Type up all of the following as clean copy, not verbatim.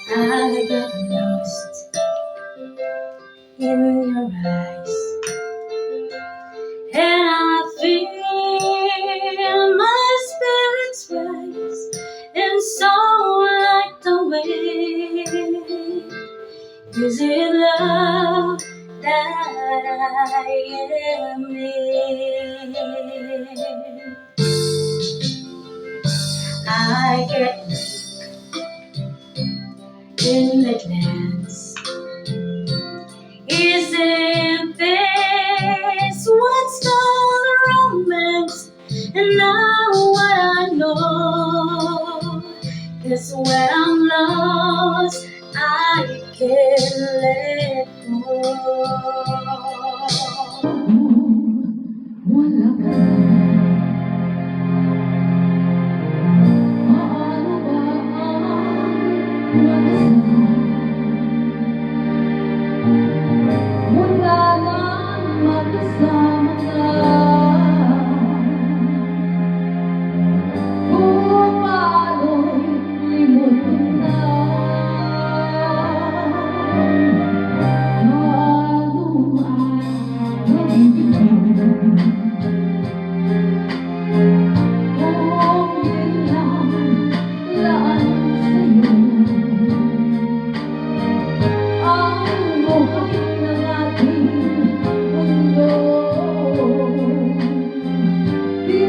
I got lost in your eyes, and I feel my spirits rise, and so like the wind. Is it love that I am in? I get in the glance. Isn't this what's called romance? And now what I know, 'cause when I'm lost, I can't let go. Wala ka paano ba ang mag-isa? Mula nang magkasama ka, kung paano'y limutin na. Paano ay magiging kung bilang laan sa'yo ang buhay ng ating mundo? Di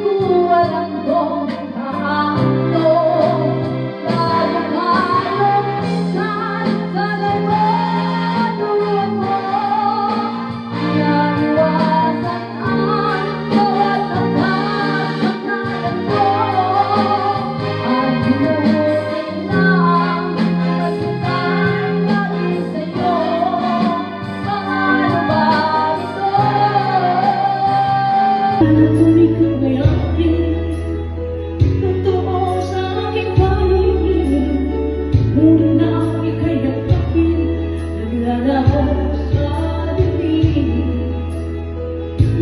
ko alam kung paano magkakaroon minsan sa lalamunan mo. Iwasan ang bawat pagkakasalanan mo, at binutin na ang pagkakang galing sa'yo. Paano ba ito? Tuloy ko ngayon, totoo sa aking paligid. Muna akong ikayakapin, naglalaho sa dibdib.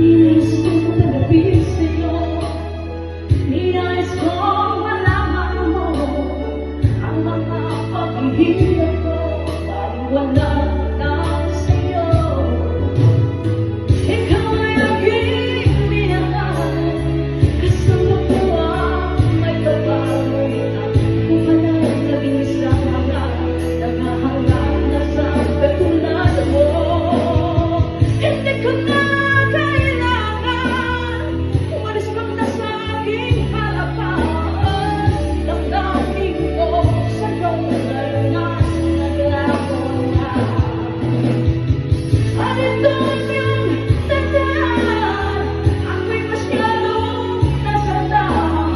Nilis kong talapin sa'yo, ninais kong malaman mo ang mga paghihirap ko, paliwanag lang sa'yo. Ikaw ay aking minahal, kasama ko ang may babagoy at pumalag naging isang mga naghahanap na sa katulad mo. Hindi ko na kailangan umalis ka na sa aking harapan. Damdamin ko sa iyong dalunan, naglako na. At ito'y iyong tandaan, ako'y masyadong nasandaan.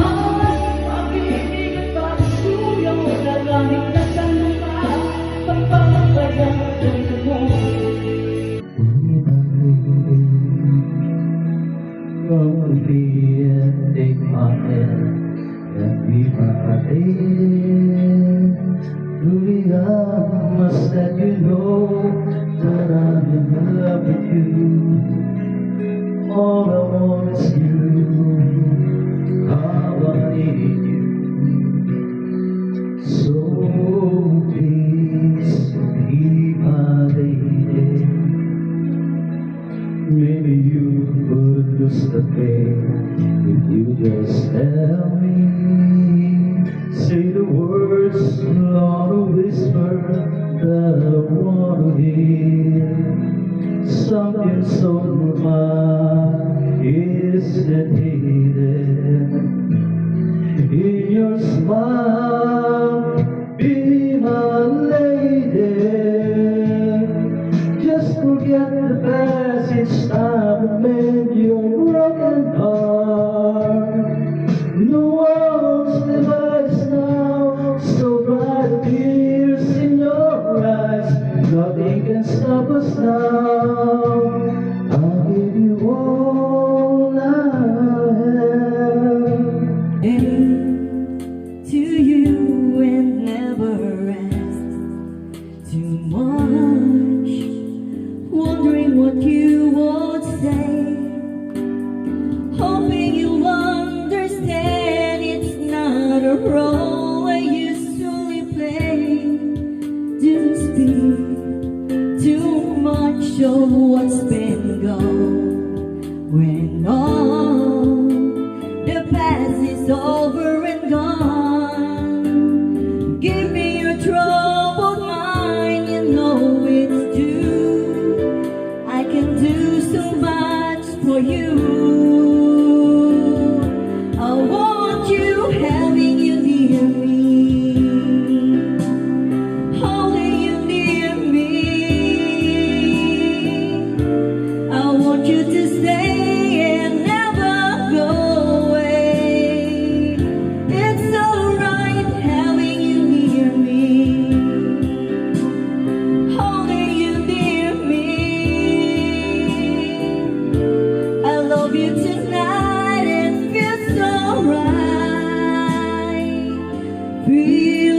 Pag-ibig at pagsuyaw, nagamit na sa lupa, pagpapayag mo. Gonna be and take my hand and be my day. Truly, I must let you know that I'm in love with you. All I want is you. How I need you. So please be my lady. Maybe you could lose the pain if you just tell me. Say the words, not a whisper that I want to hear. Something so mine isn't hidden in your smile. Be my lady. Just forget the past each time I made your broken heart. No one's device now, so bright tears in your eyes. Nothing can stop us now. I'll give you all I have. To you and never rest too much, wondering what you would say, hoping you'll understand it's not a role I usually play. feel